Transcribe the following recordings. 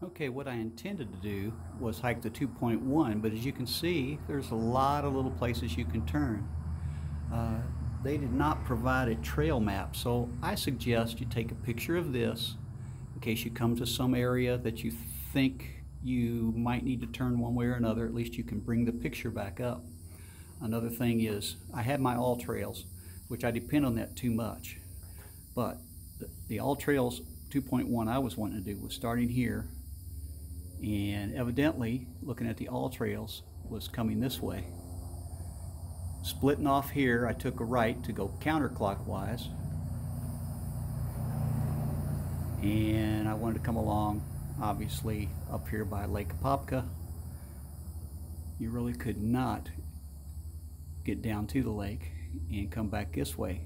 Okay, what I intended to do was hike the 2.1, but as you can see, there's a lot of little places you can turn. Uh, they did not provide a trail map, so I suggest you take a picture of this in case you come to some area that you think you might need to turn one way or another. At least you can bring the picture back up. Another thing is, I had my all trails, which I depend on that too much, but the all trails 2.1 I was wanting to do was starting here, and evidently looking at the all trails was coming this way. Splitting off here, I took a right to go counterclockwise, and I wanted to come along obviously up here by Lake Apopka. You really could not get down to the lake and come back this way.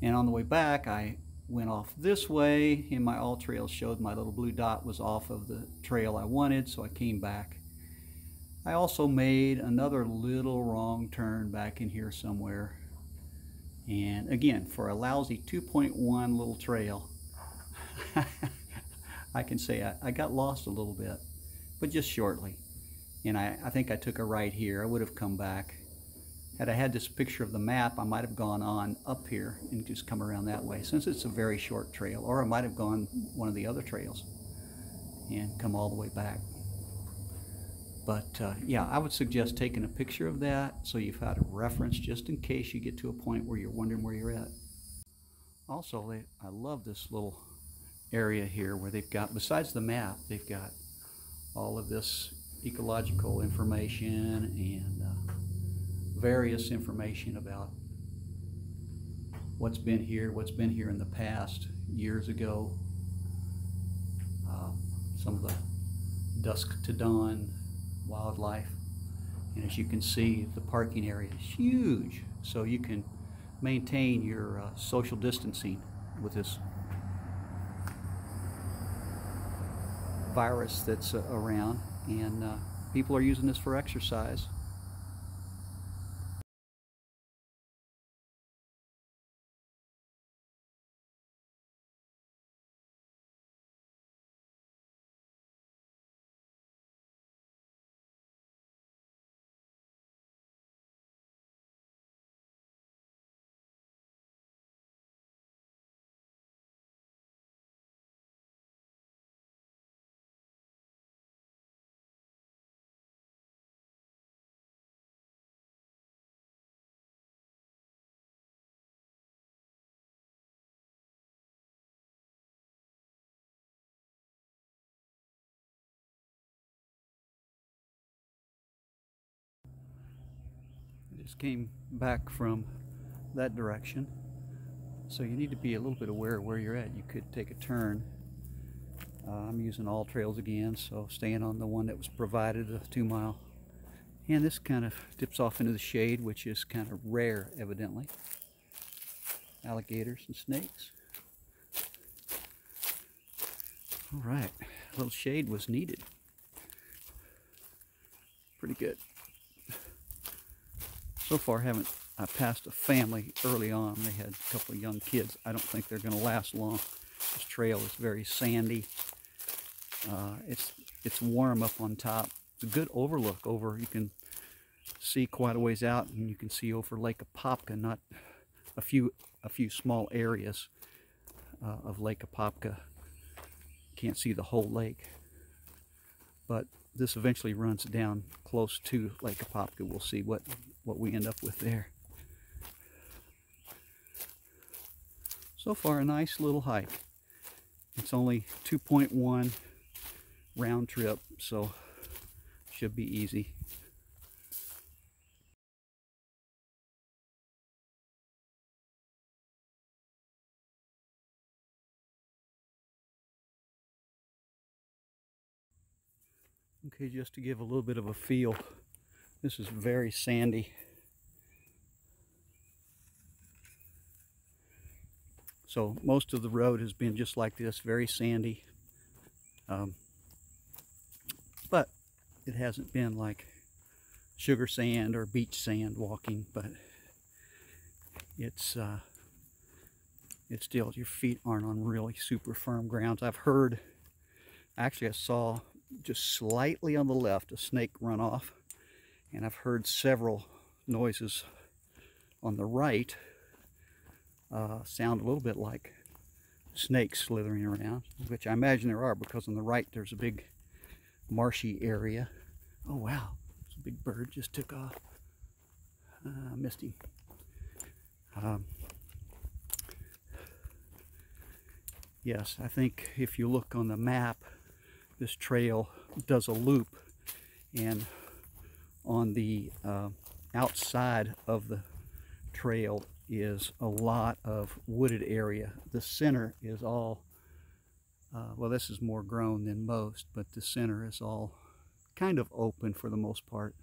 And on the way back, I went off this way, and my all trails showed my little blue dot was off of the trail I wanted, so I came back. I also made another little wrong turn back in here somewhere, and again, for a lousy 2.1 little trail, I can say I got lost a little bit, but just shortly. And I think I took a right here. I would have come back. Had I had this picture of the map, I might have gone on up here and just come around that way, since it's a very short trail. Or I might have gone one of the other trails and come all the way back. But yeah, I would suggest taking a picture of that so you've had a reference just in case you get to a point where you're wondering where you're at. Also, I love this little area here where they've got, besides the map, they've got all of this ecological information and various information about what's been here in the past years ago. Some of the dusk to dawn wildlife, and as you can see, the parking area is huge, so you can maintain your social distancing with this virus that's around, and people are using this for exercise. I just came back from that direction, so you need to be a little bit aware of where you're at. You could take a turn. I'm using all trails again, so staying on the one that was provided, a 2-mile. And this kind of dips off into the shade, which is kind of rare, evidently. Alligators and snakes. All right, a little shade was needed. Pretty good. So far, I passed a family early on. They had a couple of young kids. I don't think they're going to last long. This trail is very sandy. It's warm up on top. It's a good overlook over. You can see quite a ways out, and you can see over Lake Apopka, not a few small areas of Lake Apopka. Can't see the whole lake, but this eventually runs down close to Lake Apopka. We'll see what we end up with there. So far, a nice little hike. It's only 2.1 round trip, so should be easy. Okay, just to give a little bit of a feel, this is very sandy. So most of the road has been just like this, very sandy. But it hasn't been like sugar sand or beach sand walking, but it's still, your feet aren't on really super firm grounds. I've heard Actually, I saw just slightly on the left a snake run off, and I've heard several noises on the right sound a little bit like snakes slithering around, which I imagine there are, because on the right there's a big marshy area. Oh wow, it's a big bird just took off. Missed him. Yes, I think if you look on the map, this trail does a loop, and on the outside of the trail is a lot of wooded area. The center is all, well, this is more grown than most, but the center is all kind of open for the most part.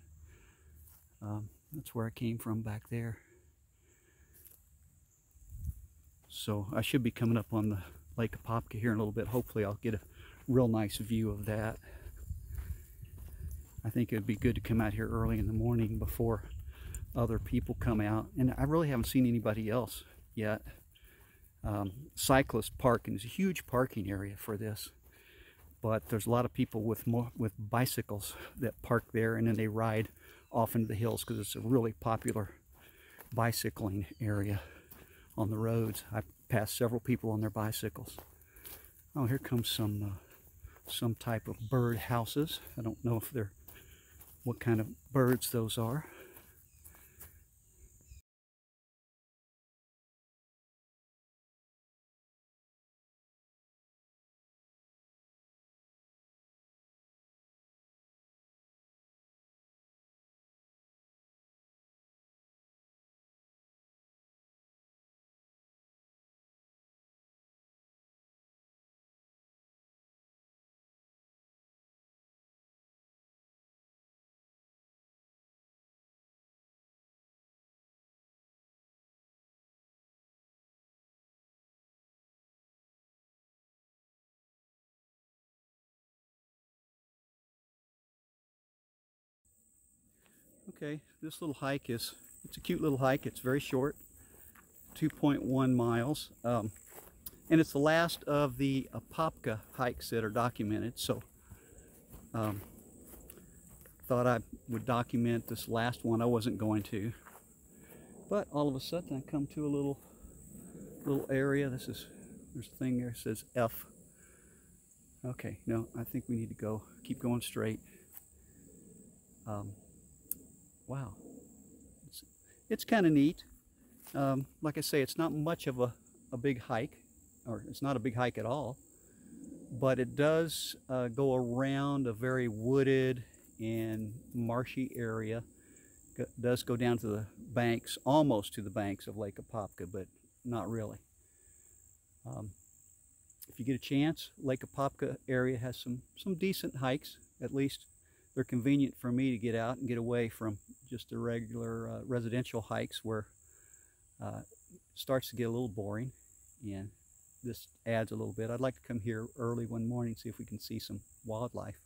That's where I came from back there. So I should be coming up on the Lake Apopka here in a little bit. Hopefully I'll get a real nice view of that. I think it would be good to come out here early in the morning before other people come out. And I really haven't seen anybody else yet. Cyclist parking is a huge parking area for this. But there's a lot of people with bicycles that park there, and then they ride off into the hills because it's a really popular bicycling area on the roads. I passed several people on their bicycles. Oh, here comes some type of bird houses. I don't know if they're what kind of birds those are. Okay, this little hike it's a cute little hike. It's very short, 2.1 miles. And it's the last of the Apopka hikes that are documented. So thought I would document this last one. I wasn't going to. But all of a sudden I come to a little area. There's a thing there that says F. Okay, no, I think we need to keep going straight. Wow, it's kind of neat. Like I say, it's not much of a big hike, or it's not a big hike at all, but it does go around a very wooded and marshy area. It does go down to the banks, almost to the banks of Lake Apopka, but not really. If you get a chance, Lake Apopka area has some decent hikes. At least they're convenient for me to get out and get away from just the regular residential hikes where it starts to get a little boring, and this adds a little bit. I'd like to come here early one morning, see if we can see some wildlife.